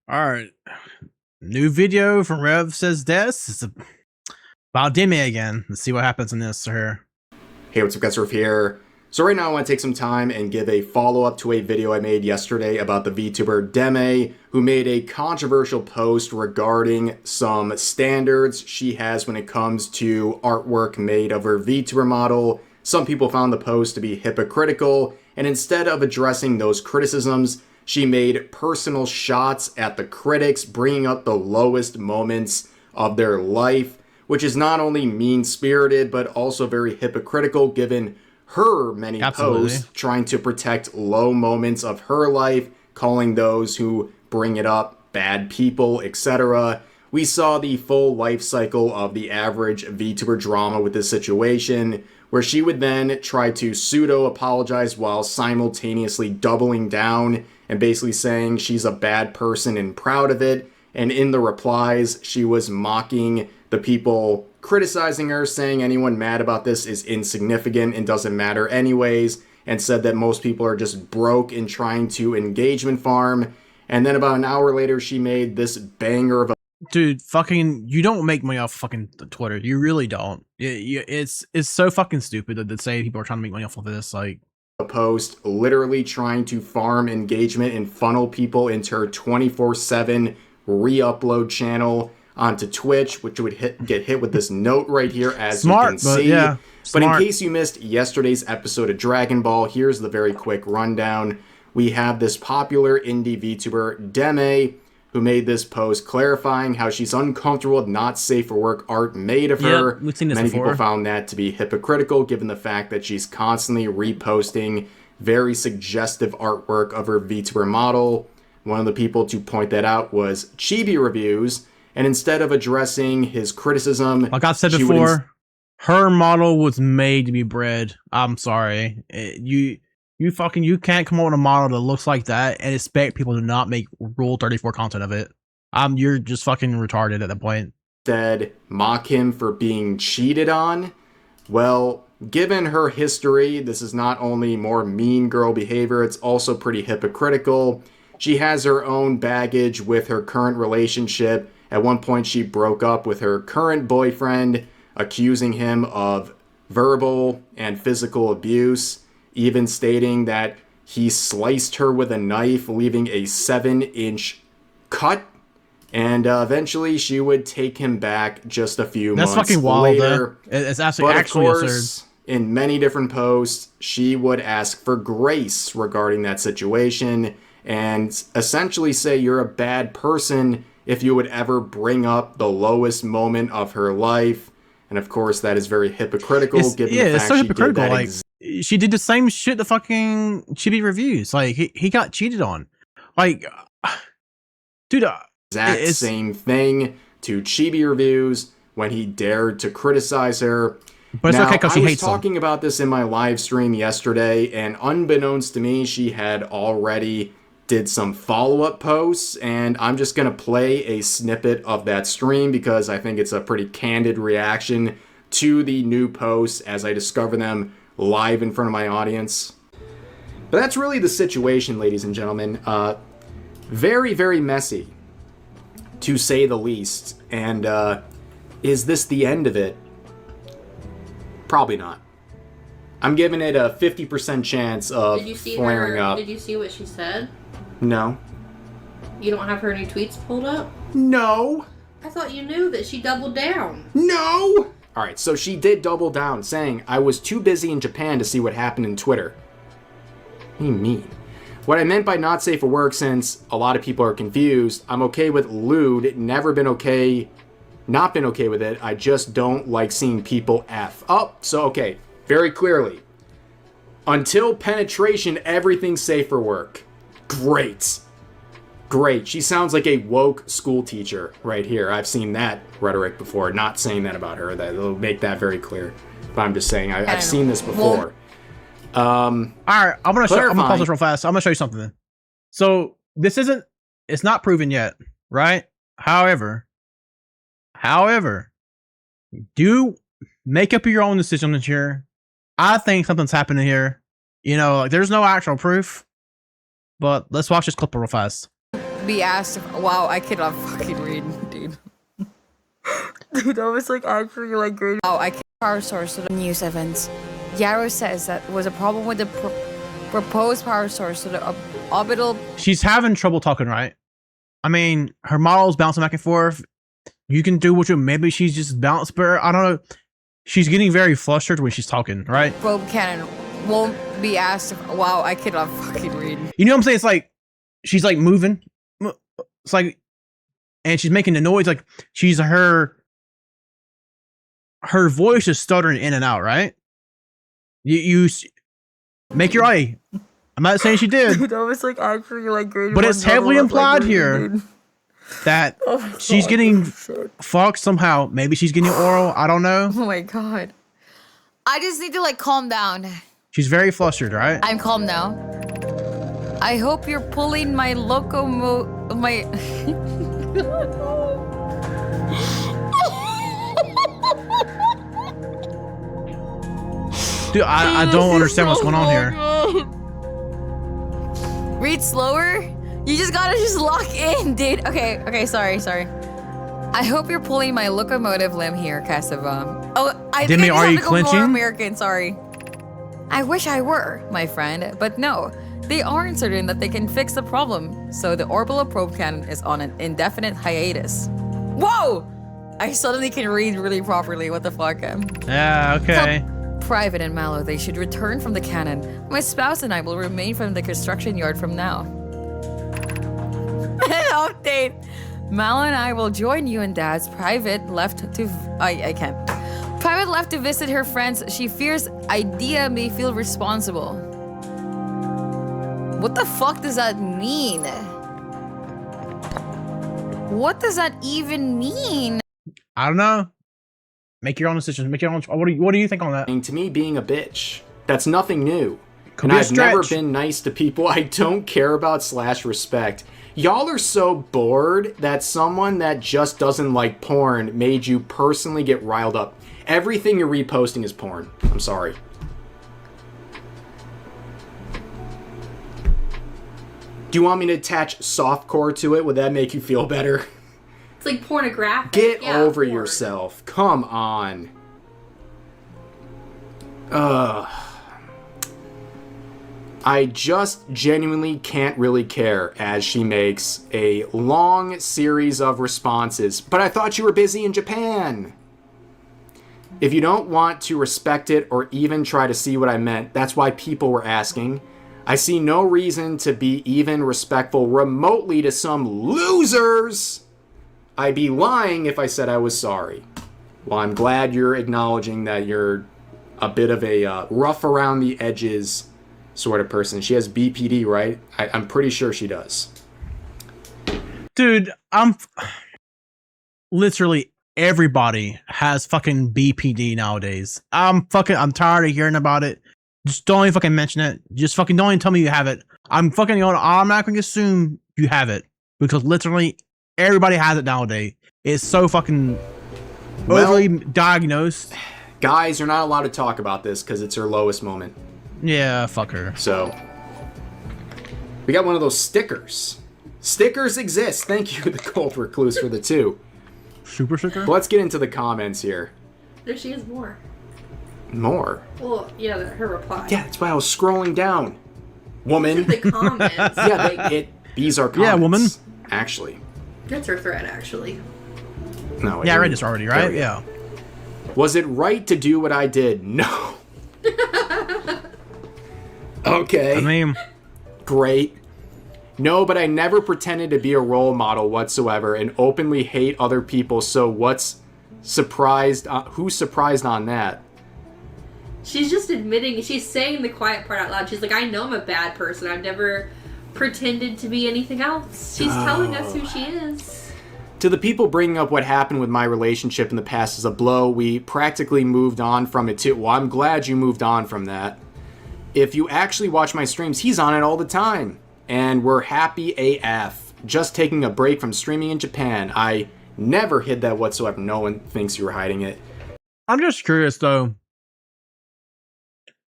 All right. New video from Rev Says Des. It's about Deme again. Let's see what happens in this to her. Hey, what's up guys, Rev here. So right now I want to take some time and give a follow-up to a video I made yesterday about the VTuber Deme, who made a controversial post regarding some standards she has when it comes to artwork made of her VTuber model. Some people found the post to be hypocritical, and instead of addressing those criticisms, she made personal shots at the critics, bringing up the lowest moments of their life, which is not only mean-spirited, but also very hypocritical given her many posts trying to protect low moments of her life, calling those who bring it up bad people, etc. We saw the full life cycle of the average VTuber drama with this situation, where she would then try to pseudo-apologize while simultaneously doubling down and basically saying she's a bad person and proud of it. And in the replies, she was mocking the people criticizing her, saying anyone mad about this is insignificant and doesn't matter anyways, and said that most people are just broke and trying to engagement farm. And then about an hour later, she made this banger of a dude, fucking, you don't make money off fucking Twitter. You really don't. It's so fucking stupid to say people are trying to make money off of this. Like, a post literally trying to farm engagement and funnel people into her 24/7 re-upload channel onto Twitch, which would get hit with this note right here, as you can see. But in case you missed yesterday's episode of Dragon Ball, here's the very quick rundown. We have this popular indie VTuber, Deme, who made this post clarifying how she's uncomfortable with not safe for work art made of her. We've seen this Many before. people found that to be hypocritical given the fact that she's constantly reposting very suggestive artwork of her VTuber model. One of the people to point that out was Chibi Reviews, and instead of addressing his criticism, like I said before, her model was made to be bred. I'm sorry. You can't come up with a model that looks like that and expect people to not make Rule 34 content of it. You're just fucking retarded at that point. Instead, mock him for being cheated on. Well, given her history, this is not only more mean girl behavior, it's also pretty hypocritical. She has her own baggage with her current relationship. At one point, she broke up with her current boyfriend, accusing him of verbal and physical abuse, even stating that he sliced her with a knife, leaving a 7-inch cut. And eventually, she would take him back just a few months fucking wild, later. It's actually of course, in many different posts, she would ask for grace regarding that situation and essentially say you're a bad person if you would ever bring up the lowest moment of her life. And of course, that is very hypocritical, given the fact it's so she hypocritical. did that Like, she did the same shit to fucking Chibi Reviews. Like, he got cheated on. Like, dude, exact same thing to Chibi Reviews when he dared to criticize her. But it's now, okay because she hates I was talking about this in my live stream yesterday, and unbeknownst to me, she had already did some follow-up posts, and I'm just going to play a snippet of that stream because I think it's a pretty candid reaction to the new posts as I discover them live in front of my audience. But that's really the situation, ladies and gentlemen. Very, very messy, to say the least. And is this the end of it? Probably not. I'm giving it a 50% chance of flaring up. Did you see what she said? No. You don't have her new tweets pulled up? No. I thought you knew that she doubled down. No. All right, so she did double down, saying, I was too busy in Japan to see what happened in Twitter. What do you mean? What I meant by not safe for work, since a lot of people are confused, I'm okay with lewd, never been okay, not been okay with it. I just don't like seeing people F. Oh, so okay, very clearly. Until penetration, everything's safe for work. Great. Great. She sounds like a woke school teacher right here. I've seen that rhetoric before. Not saying that about her. That'll make that very clear. But I'm just saying I've seen this before. All right, I'm gonna pause this real fast. I'm gonna show you something. So it's not proven yet, right? However, do make up your own decision here. I think something's happening here. You know, like, there's no actual proof, but let's watch this clip real fast. be asked. Wow, I cannot fucking read, dude. Dude, that was like actually like great. Wow, I can't. Power source to the news events. Yarrow says that was a problem with the proposed power source to the orbital. She's having trouble talking, right? I mean, her model's bouncing back and forth. You can do what you. Maybe she's just bounced, but I don't know. She's getting very flustered when she's talking, right? Probe cannon won't be asked. Wow, I cannot fucking read. You know what I'm saying? It's like she's like moving. It's like, and she's making the noise like she's her voice is stuttering in and out, right? You make your eye. I'm not saying she did. Dude, that was like actually like great. But it's heavily implied here that she's getting fucked somehow. Maybe she's getting oral. I don't know. Oh my god. I just need to like calm down. She's very flustered, right? I'm calm now. I hope you're pulling my my Dude, I don't understand what's going on here. Read slower? You just gotta just lock in, dude. Okay, sorry. I hope you're pulling my locomotive limb here, Cassava. Oh, I think Deme, I just are have you to go clinching? more American, sorry. I wish I were, my friend, but no. They aren't certain that they can fix the problem, so the orbital probe cannon is on an indefinite hiatus. Whoa! I suddenly can read really properly, what the fuck? Yeah, okay. Private and Mallow, they should return from the cannon. My spouse and I will remain from the construction yard from now. Update. Mallow and I will join you and Dad's private left to... I can't. Private left to visit her friends. She fears Idea may feel responsible. What the fuck does that mean? What does that even mean? I don't know. Make your own decisions. Make your own. What do you think on that? To me, being a bitch. That's nothing new. Could And be a I've never stretch. been nice to people I don't care about / respect. Y'all are so bored that someone that just doesn't like porn made you personally get riled up. Everything you're reposting is porn. I'm sorry. Do you want me to attach softcore to it? Would that make you feel better? It's like pornographic. Get Yeah, over porn. yourself. Come on. Ugh. I just genuinely can't really care as she makes a long series of responses. But I thought you were busy in Japan. If you don't want to respect it or even try to see what I meant, that's why people were asking. I see no reason to be even respectful remotely to some losers. I'd be lying if I said I was sorry. Well, I'm glad you're acknowledging that you're a bit of a rough around the edges sort of person. She has BPD, right? I'm pretty sure she does. Dude, literally everybody has fucking BPD nowadays. I'm tired of hearing about it. Just don't even fucking mention it. Just fucking don't even tell me you have it. I'm fucking going to automatically assume you have it. Because literally everybody has it nowadays. It's so fucking overly diagnosed. Guys, you're not allowed to talk about this because it's her lowest moment. Yeah, fuck her. So, we got one of those stickers. Stickers exist. Thank you, the Cold Recluse, for the 2. Super sticker? But let's get into the comments here. There she is more. More? Well, yeah, her reply. Yeah, that's why I was scrolling down. Woman. The comments. Yeah, these are comments. Yeah, woman. Actually. That's her thread, actually. No. Yeah, I read this already, right? we go. Yeah. Was it right to do what I did? No. Okay. I mean, great. No, but I never pretended to be a role model whatsoever and openly hate other people, so who's surprised on that? She's just admitting, she's saying the quiet part out loud. She's like, I know I'm a bad person. I've never pretended to be anything else. She's telling us who she is. To the people bringing up what happened with my relationship in the past as a blow, we practically moved on from it too. Well, I'm glad you moved on from that. If you actually watch my streams, he's on it all the time. And we're happy AF. Just taking a break from streaming in Japan. I never hid that whatsoever. No one thinks you were hiding it. I'm just curious though.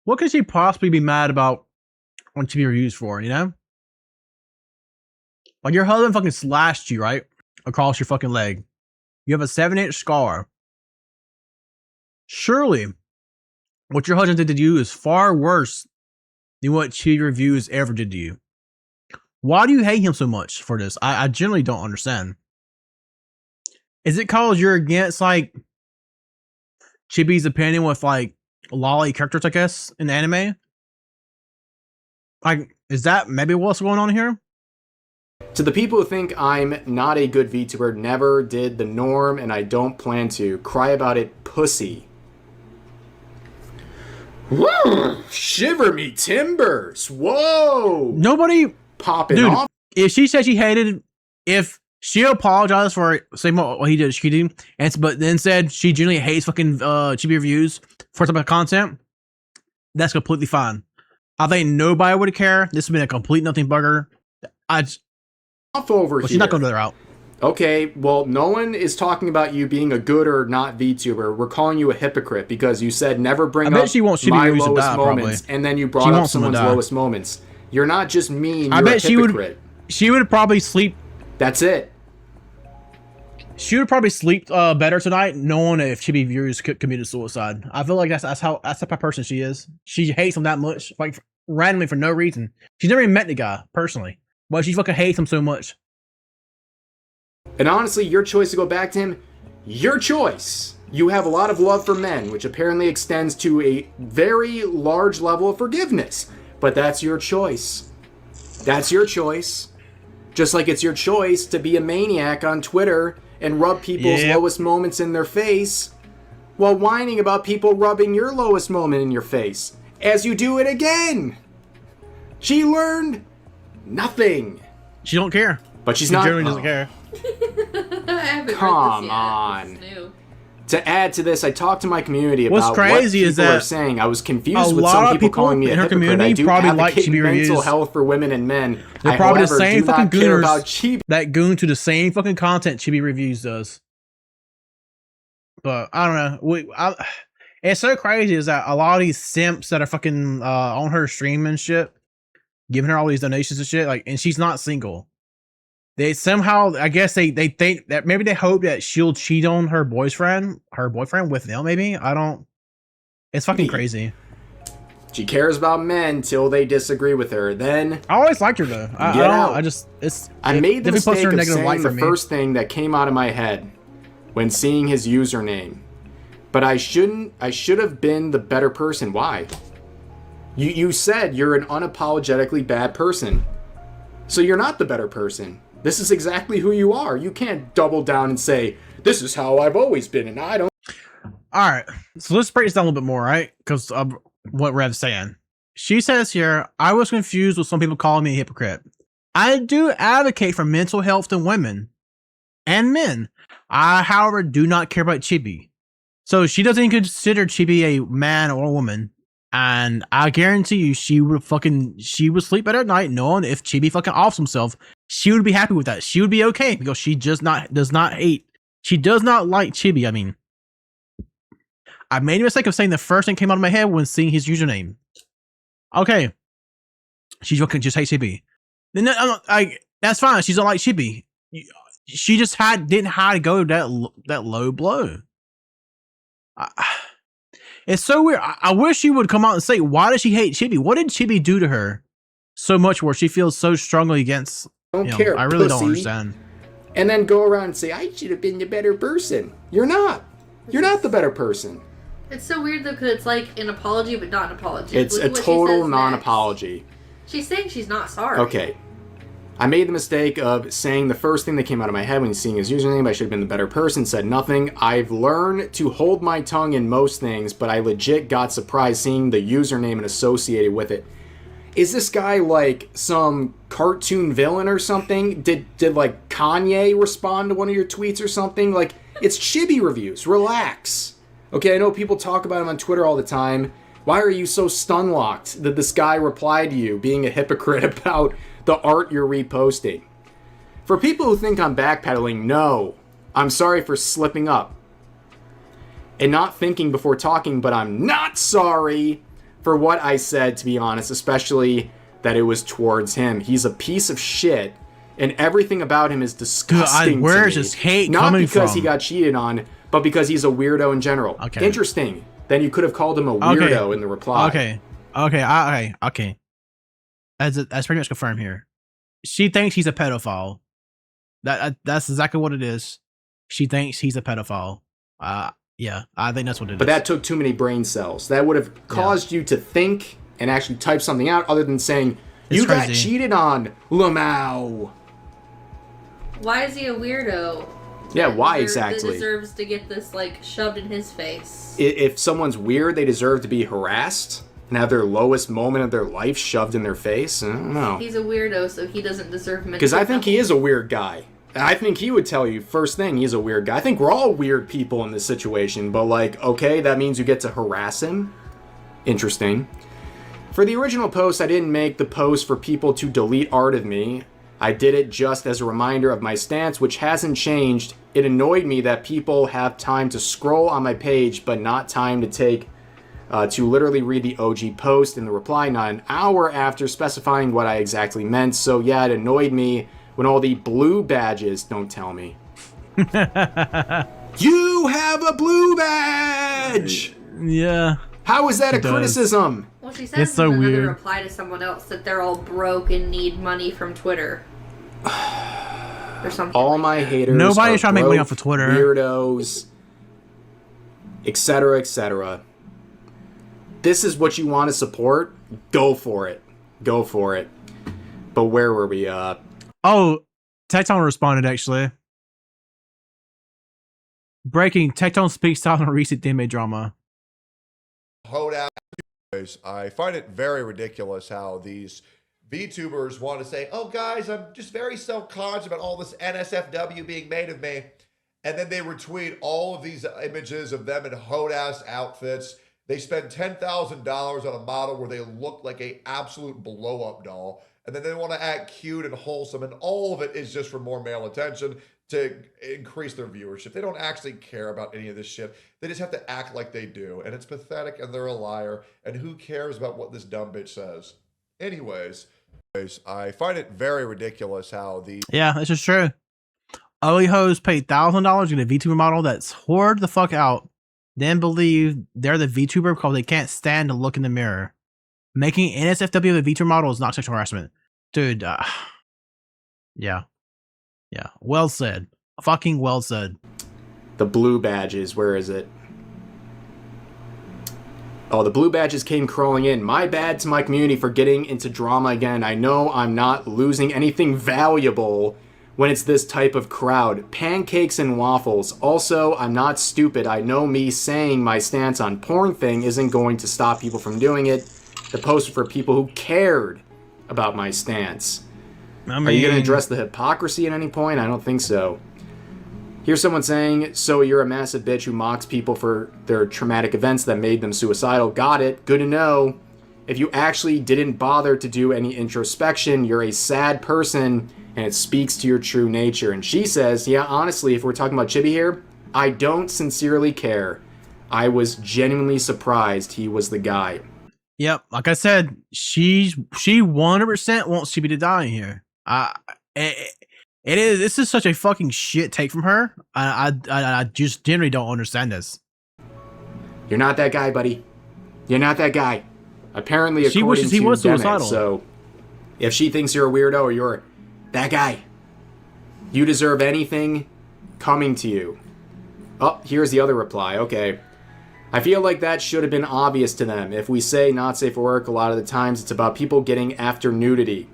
What could she possibly be mad about on TV reviews for, you know? Like your husband fucking slashed you, right? Across your fucking leg. You have a 7-inch scar. Surely, what your husband did to you is far worse than what Chibi Reviews ever did to you. Why do you hate him so much for this? I generally don't understand. Is it cause you're against like Chibi's opinion with like lolly characters, I guess, in anime? Like, is that maybe what's going on here? To the people who think I'm not a good VTuber, never did the norm, and I don't plan to. Cry about it, pussy. Woo! Shiver me timbers! Whoa! Nobody Popping off. If she said she hated, if she apologized for saying what he did, she did, but then said she genuinely hates fucking Chibi Reviews for some type of content, that's completely fine. I think nobody would care. This has been a complete nothing bugger. Off over here. She's not going to the route. Okay, well, no one is talking about you being a good or not VTuber. We're calling you a hypocrite because you said never bring up she wants my Reviews to lowest die, moments, probably. and then you brought up someone's lowest moments. You're not just mean, you're a hypocrite. She would probably sleep. That's it. She would probably sleep better tonight knowing if Chibi Reviews committed suicide. I feel like that's the type of person she is. She hates him that much, like randomly for no reason. She's never even met the guy personally, but she fucking hates him so much. And honestly, your choice to go back to him, your choice. You have a lot of love for men, which apparently extends to a very large level of forgiveness. But that's your choice. That's your choice. Just like it's your choice to be a maniac on Twitter and rub people's lowest moments in their face while whining about people rubbing your lowest moment in your face as you do it again. She learned nothing. She don't care. But she's she not. Generally doesn't care. I haven't Come read this yet. on. This is new. To add to this, I talked to my community about What's crazy what is people that are saying. I was confused a with lot some of people people calling me a in her hypocrite. community I do probably like advocate Chibi mental Reviews. health for women and men. They're I, probably the however, same do fucking not care gooners about Chibi. that goon to the same fucking content Chibi Reviews does. But I don't know. It's so crazy is that a lot of these simps that are fucking on her stream and shit, giving her all these donations and shit, like, and she's not single. They somehow, I guess they think that maybe they hope that she'll cheat on her boyfriend with them. Maybe I don't. It's fucking crazy. She cares about men till they disagree with her. Then I always liked her though. I made the mistake of negative saying light the for me. first thing that came out of my head when seeing his username, but I should have been the better person. Why? You said you're an unapologetically bad person, so you're not the better person. This is exactly who you are. You can't double down and say, this is how I've always been, and I don't. All right, so let's break this down a little bit more, right? Because of what Rev's saying. She says here, I was confused with some people calling me a hypocrite. I do advocate for mental health in women and men. I, however, do not care about Chibi. So she doesn't even consider Chibi a man or a woman. And I guarantee you, she would sleep better at night knowing if Chibi fucking offs himself. She would be happy with that. She would be okay because she does not like Chibi. I mean, I made a mistake of saying the first thing that came out of my head when seeing his username. Okay, she fucking just hates Chibi. Then that's fine. She doesn't like Chibi. She just didn't have to go that low blow. It's so weird. I wish she would come out and say, why does she hate Chibi? What did Chibi do to her so much where she feels so strongly against? Don't care. I really pussy. don't understand. And then go around and say, I should have been the better person. You're not. You're not the better person. It's so weird though, because it's like an apology, but not an apology. It's Look a at what she total says non-apology. next. She's saying she's not sorry. Okay. I made the mistake of saying the first thing that came out of my head when seeing his username. I should have been the better person, said nothing. I've learned to hold my tongue in most things, but I legit got surprised seeing the username and associated with it. Is this guy like some cartoon villain or something? Did like Kanye respond to one of your tweets or something? Like, it's Chibi Reviews. Relax. Okay, I know people talk about him on Twitter all the time. Why are you so stun-locked that this guy replied to you being a hypocrite about the art you're reposting? For people who think I'm backpedaling, no. I'm sorry for slipping up and not thinking before talking, but I'm not sorry for what I said, to be honest, especially that it was towards him. He's a piece of shit. And everything about him is disgusting. Where's to me. his hate Not coming because from? he got cheated on, but because he's a weirdo in general. Okay. Interesting. Then you could have called him a weirdo in the reply. Okay. That's pretty much confirmed here. She thinks he's a pedophile. That's exactly what it is. She thinks he's a pedophile. Yeah, I think that's what it is. But that took too many brain cells. That would have caused you to think and actually type something out other than saying, you got cheated on, Lamau. Why is he a weirdo? Yeah, why exactly? That deserves to get this, like, shoved in his face. If someone's weird, they deserve to be harassed and have their lowest moment of their life shoved in their face? I don't know. He's a weirdo, so he doesn't deserve mental Because I think health. he is a weird guy. I think he would tell you first thing he's a weird guy. I think we're all weird people in this situation, but like, okay, that means you get to harass him? Interesting. For the original post, I didn't make the post for people to delete art of me. I did it just as a reminder of my stance, which hasn't changed. It annoyed me that people have time to scroll on my page, but not time to take to literally read the OG post in the reply, not an hour after specifying what I exactly meant. So yeah, it annoyed me when all the blue badges don't tell me. You have a blue badge! Yeah. How is that a criticism? Well, she says It's so in another weird. reply to someone else that they're all broke and need money from Twitter. Or something. All like my that. haters Nobody's are trying to make money broke, off of Twitter. Weirdos, etc., etc. This is what you want to support? Go for it. Go for it. But where were we? Oh, Tecton responded actually. Breaking: Tecton speaks out on recent Deme drama. Hold out. I find it very ridiculous how these VTubers want to say, oh guys, I'm just very self-conscious about all this NSFW being made of me. And then they retweet all of these images of them in hoed-ass outfits. They spend $10,000 on a model where they look like a absolute blow-up doll. And then they want to act cute and wholesome. And all of it is just for more male attention to increase their viewership. They don't actually care about any of this shit. They just have to act like they do. And it's pathetic and they're a liar. And who cares about what this dumb bitch says? Anyways, I find it very ridiculous how the... Yeah, this is true. Ugly hoes pay $1,000 to get a VTuber model that's whored the fuck out, then believe they're the VTuber because they can't stand to look in the mirror. Making NSFW a VTuber model is not sexual harassment. Dude, yeah. Yeah, well said. Fucking well said. The blue badges, where is it? Oh, the blue badges came crawling in. My bad to my community for getting into drama again. I know I'm not losing anything valuable when it's this type of crowd. Pancakes and waffles. Also, I'm not stupid. I know me saying my stance on porn thing isn't going to stop people from doing it. The post was for people who cared about my stance. I mean, Are you going to address the hypocrisy at any point? I don't think so. Here's someone saying, so you're a massive bitch who mocks people for their traumatic events that made them suicidal. Got it. Good to know. If you actually didn't bother to do any introspection, you're a sad person, and it speaks to your true nature. And she says, yeah, honestly, if we're talking about Chibi here, I don't sincerely care. I was genuinely surprised he was the guy. Yep, like I said, she 100% wants Chibi to die in here. This is such a fucking shit take from her. I just generally don't understand this. You're not that guy, buddy. You're not that guy. Apparently, She according wishes he to was Deme, suicidal. so if she thinks you're a weirdo or you're that guy, you deserve anything coming to you. Oh, here's the other reply. Okay. I feel like that should have been obvious to them. If we say not safe for work, a lot of the times it's about people getting after nudity.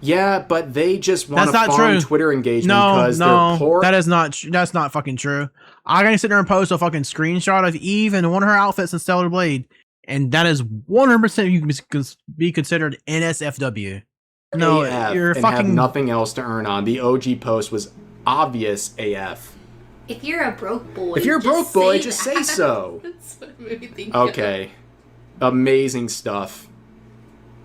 Yeah, but they just want to farm Twitter engagement because they're poor. That's not fucking true. I gotta sit there and post a fucking screenshot of Eve in one of her outfits in Stellar Blade, and that is 100% you can be considered NSFW. No, AF you're and fucking have nothing else to earn on. The OG post was obvious AF. If you're a broke boy, If you're a broke boy, just say so. That's what made me think Okay. Amazing stuff.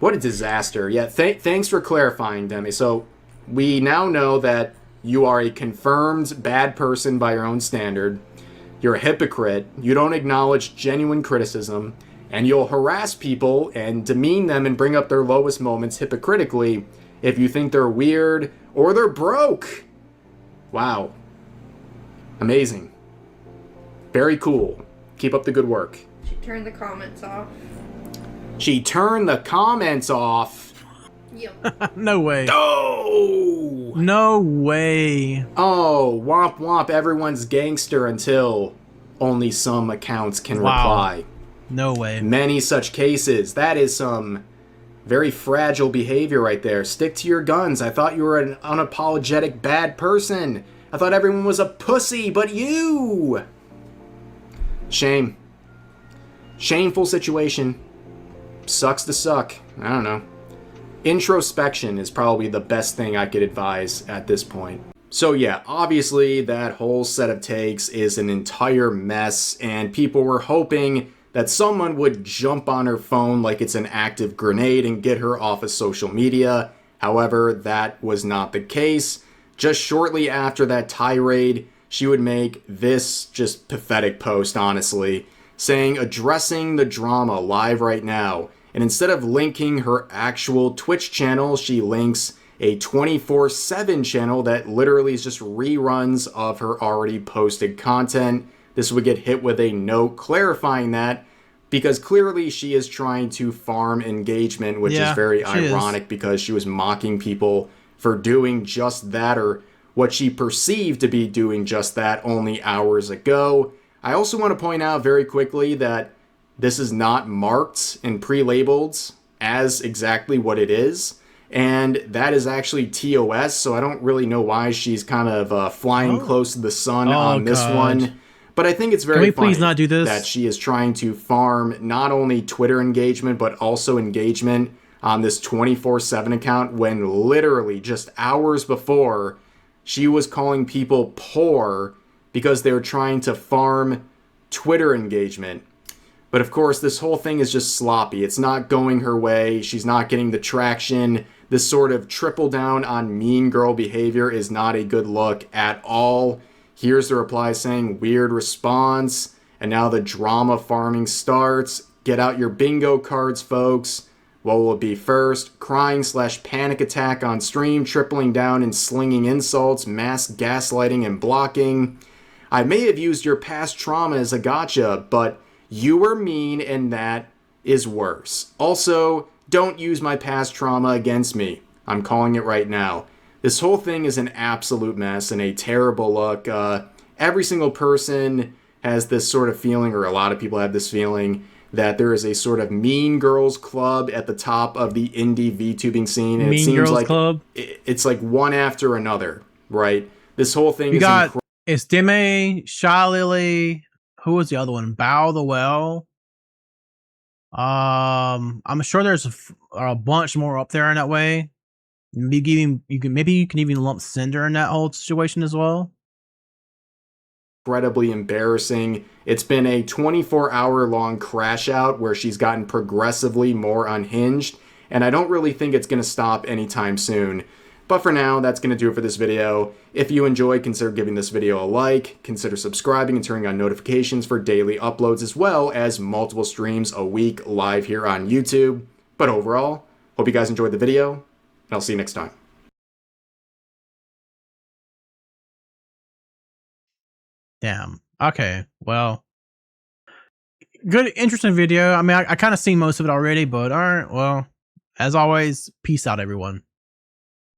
What a disaster. Yeah, thanks for clarifying, Deme. So, we now know that you are a confirmed bad person by your own standard. You're a hypocrite. You don't acknowledge genuine criticism. And you'll harass people and demean them and bring up their lowest moments hypocritically if you think they're weird or they're broke. Wow. Amazing. Very cool. Keep up the good work. She turned the comments off. She turned the comments off. Yep. No way. Oh! No way. Oh, womp womp, everyone's gangster until only some accounts can reply. No way. Many such cases. That is some very fragile behavior right there. Stick to your guns. I thought you were an unapologetic bad person. I thought everyone was a pussy, but you! Shame. Shameful situation. Sucks to suck. I don't know. Introspection is probably the best thing I could advise at this point. So yeah, obviously that whole set of takes is an entire mess, and people were hoping that someone would jump on her phone like it's an active grenade and get her off of social media. However, that was not the case. Just shortly after that tirade, she would make this just pathetic post, honestly, saying, addressing the drama live right now. And instead of linking her actual Twitch channel, she links a 24/7 channel that literally is just reruns of her already posted content. This would get hit with a note clarifying that, because clearly she is trying to farm engagement, which is very ironic because she was mocking people for doing just that, or what she perceived to be doing just that only hours ago. I also want to point out very quickly that this is not marked and pre-labeled as exactly what it is. And that is actually TOS, so I don't really know why she's kind of flying close to the sun on this one. But I think it's very funny please not do this? that she is trying to farm not only Twitter engagement, but also engagement on this 24/7 account, when literally just hours before she was calling people poor because they were trying to farm Twitter engagement. But of course, this whole thing is just sloppy. It's not going her way. She's not getting the traction. This sort of triple down on mean girl behavior is not a good look at all. Here's the reply saying, weird response. And now the drama farming starts. Get out your bingo cards, folks. What will it be first? Crying/panic attack on stream, tripling down and slinging insults, mass gaslighting and blocking. I may have used your past trauma as a gotcha, but you were mean and that is worse. Also, don't use my past trauma against me. I'm calling it right now. This whole thing is an absolute mess and a terrible look. Every single person has this sort of feeling, or a lot of people have this feeling, that there is a sort of mean girls club at the top of the indie VTubing scene. And Mean it seems Girls like Club? it's like one after another, right? This whole thing is it's Deme, Shy Lily. Who was the other one? Bow the Well. I'm sure there's a bunch more up there in that way. Maybe you can even lump Cinder in that whole situation as well. Incredibly embarrassing. It's been a 24-hour long crash out where she's gotten progressively more unhinged, and I don't really think it's going to stop anytime soon. But for now, that's going to do it for this video. If you enjoyed, consider giving this video a like, consider subscribing and turning on notifications for daily uploads, as well as multiple streams a week live here on YouTube. But overall, hope you guys enjoyed the video, and I'll see you next time. Damn. Okay. Well, good, interesting video. I mean, I kind of seen most of it already, but all right. Well, as always, peace out, everyone.